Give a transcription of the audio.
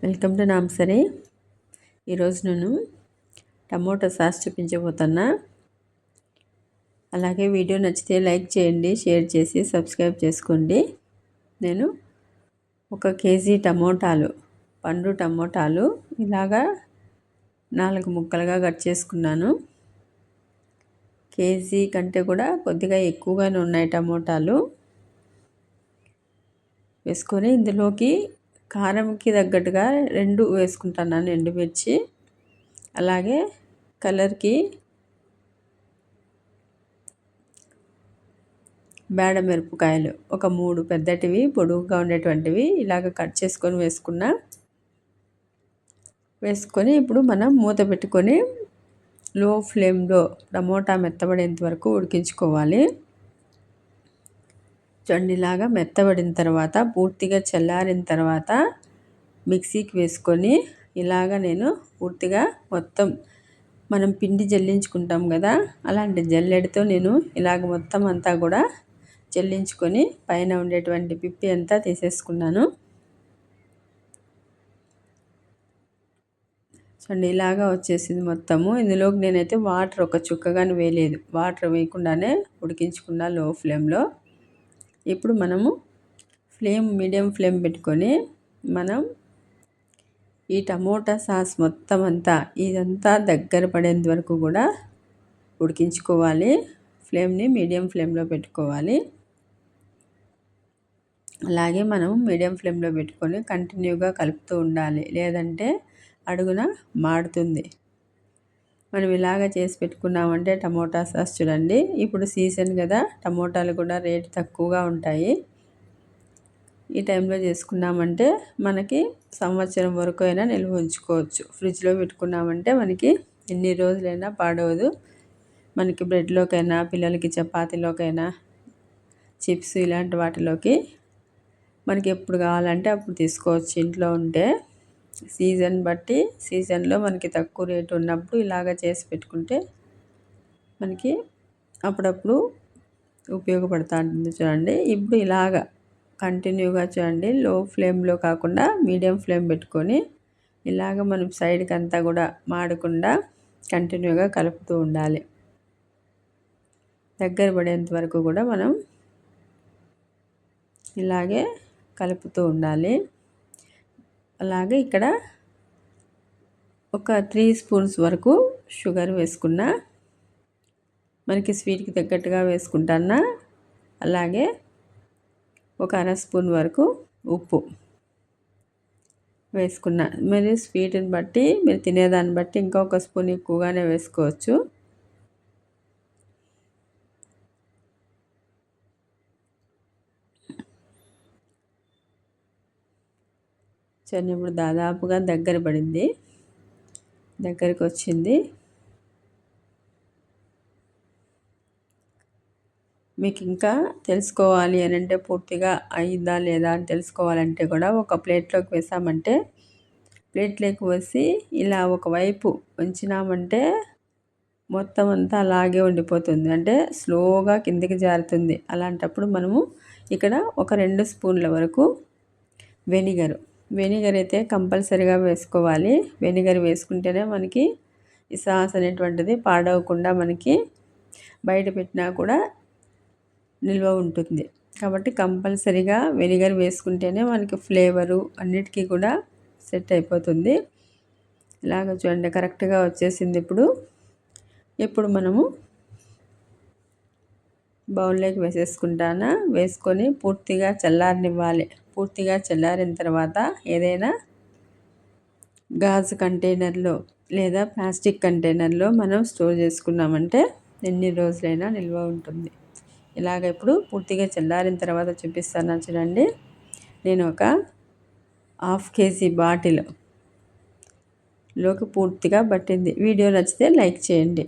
Welcome to నాంసరి. ఈరోజు నేను tomato sauce చూపించబోతున్నా. అలాగే వీడియో నచ్చితే లైక్ చేయండి, షేర్ చేసి సబ్స్క్రైబ్ చేసుకోండి. నేను 1 కేజీ టమోటాలు, పండు టమోటాలు ఇలాగా 4 ముక్కలుగా కట్ చేసుకున్నాను. కేజీ కంటే కూడా కొద్దిగా ఎక్కువగానే ఉన్నాయి టమోటాలు. వేసుకొని ఇందులోకి కారంకి తగ్గట్టుగా 2 వేసుకుంటున్నాను ఎండుమిర్చి. అలాగే కలర్కి బేడ మిరపకాయలు ఒక 3 పెద్దటివి పొడుగుగా ఉండేటువంటివి ఇలాగ కట్ చేసుకొని వేసుకొని ఇప్పుడు మనం మూత పెట్టుకొని లో ఫ్లేమ్లో టమోటా మెత్తబడేంత వరకు ఉడికించుకోవాలి. చండిలాగా మెత్తబడిన తర్వాత పూర్తిగా చల్లారిన తర్వాత మిక్సీకి వేసుకొని ఇలాగ నేను పూర్తిగా మొత్తం మనం పిండి జల్లించుకుంటాం కదా, అలాంటి జల్లెడతో నేను ఇలాగ మొత్తం అంతా కూడా జల్లించుకొని పైన ఉండేటువంటి పిప్పి అంతా తీసేసుకున్నాను. చూడండి ఇలాగా వచ్చేసింది మొత్తము. ఇందులోకి నేనైతే వాటర్ ఒక చుక్కగానే వేయలేదు, వాటర్ వేయకుండానే ఉడికించుకున్నా లో ఫ్లేమ్లో. ఇప్పుడు మనము మీడియం ఫ్లేమ్ పెట్టుకొని మనం ఈ టమోటా సాస్ మొత్తం అంతా ఇదంతా దగ్గర పడేంత వరకు కూడా ఉడికించుకోవాలి. ఫ్లేమ్ని మీడియం ఫ్లేమ్లో పెట్టుకోవాలి. అలాగే మనం మీడియం ఫ్లేమ్లో పెట్టుకొని కంటిన్యూగా కలుపుతూ ఉండాలి, లేదంటే అడుగున మాడుతుంది. మనం ఇలాగ చేసి పెట్టుకున్నామంటే టమోటా సాస్ చూడండి, ఇప్పుడు సీజన్ కదా, టమోటాలు కూడా రేట్ తక్కువగా ఉంటాయి. ఈ టైంలో చేసుకున్నామంటే మనకి సంవత్సరం వరకు అయినా నిల్వ ఉంచుకోవచ్చు. ఫ్రిడ్జ్లో పెట్టుకున్నామంటే మనకి ఎన్ని రోజులైనా పాడవదు. మనకి బ్రెడ్లోకైనా, పిల్లలకి చపాతీలోకైనా, చిప్స్ ఇలాంటి వాటిలోకి మనకి ఎప్పుడు కావాలంటే అప్పుడు తీసుకోవచ్చు ఇంట్లో ఉంటే. సీజన్ బట్టి సీజన్లో మనకి తక్కువ రేటు ఉన్నప్పుడు ఇలాగ చేసి పెట్టుకుంటే మనకి అప్పుడప్పుడు ఉపయోగపడుతూ ఉంటుంది. చూడండి ఇప్పుడు ఇలాగ కంటిన్యూగా చూడండి, లో ఫ్లేమ్లో కాకుండా మీడియం ఫ్లేమ్ పెట్టుకొని ఇలాగ మనం సైడ్కి అంతా కూడా మాడకుండా కంటిన్యూగా కలుపుతూ ఉండాలి. దగ్గర పడేంత వరకు కూడా మనం ఇలాగే కలుపుతూ ఉండాలి. అలాగే ఇక్కడ ఒక 3 స్పూన్స్ వరకు షుగర్ వేసుకున్నా, మనకి స్వీట్కి తగ్గట్టుగా వేసుకుంటానా. అలాగే ఒక 1/2 స్పూన్ వరకు ఉప్పు వేసుకున్నా. మీరు స్వీట్ని బట్టి, మీరు తినేదాన్ని బట్టి ఇంకొక స్పూన్ ఎక్కువగానే వేసుకోవచ్చు. చూడండి ఇప్పుడు దాదాపుగా దగ్గరికి వచ్చింది. మీకు ఇంకా తెలుసుకోవాలి అని అంటే, పూర్తిగా అయిందా లేదా అని తెలుసుకోవాలంటే కూడా ఒక ప్లేట్లోకి వేసామంటే, ప్లేట్లోకి వేసి ఇలా ఒకవైపు ఉంచినామంటే మొత్తం అంతా అలాగే ఉండిపోతుంది, అంటే స్లోగా కిందికి జారుతుంది. అలాంటప్పుడు మనము ఇక్కడ ఒక 2 స్పూన్ల వరకు వెనిగర్ అయితే కంపల్సరీగా వేసుకోవాలి. వెనిగర్ వేసుకుంటేనే మనకి ఈ సాస్ అనేటువంటిది పాడవకుండా మనకి బయట పెట్టినా కూడా నిల్వ ఉంటుంది. కాబట్టి కంపల్సరీగా వెనిగర్ వేసుకుంటేనే మనకి ఫ్లేవరు అన్నిటికీ కూడా సెట్ అయిపోతుంది. ఇలాగ చూడండి కరెక్ట్గా వచ్చేసింది. ఇప్పుడు మనము బౌల్లోకి వేసుకొని పూర్తిగా చల్లారనివ్వాలి. పూర్తిగా చల్లారిన తర్వాత ఏదైనా గాజు కంటైనర్లో లేదా ప్లాస్టిక్ కంటైనర్లో మనం స్టోర్ చేసుకున్నామంటే ఎన్ని రోజులైనా నిల్వ ఉంటుంది. ఇలాగ ఇప్పుడు పూర్తిగా చల్లారిన తర్వాత చూపిస్తాను చూడండి. నేను ఒక 1/2 కేజీ బాటిల్లోకి పూర్తిగా పట్టింది. వీడియో నచ్చితే లైక్ చేయండి.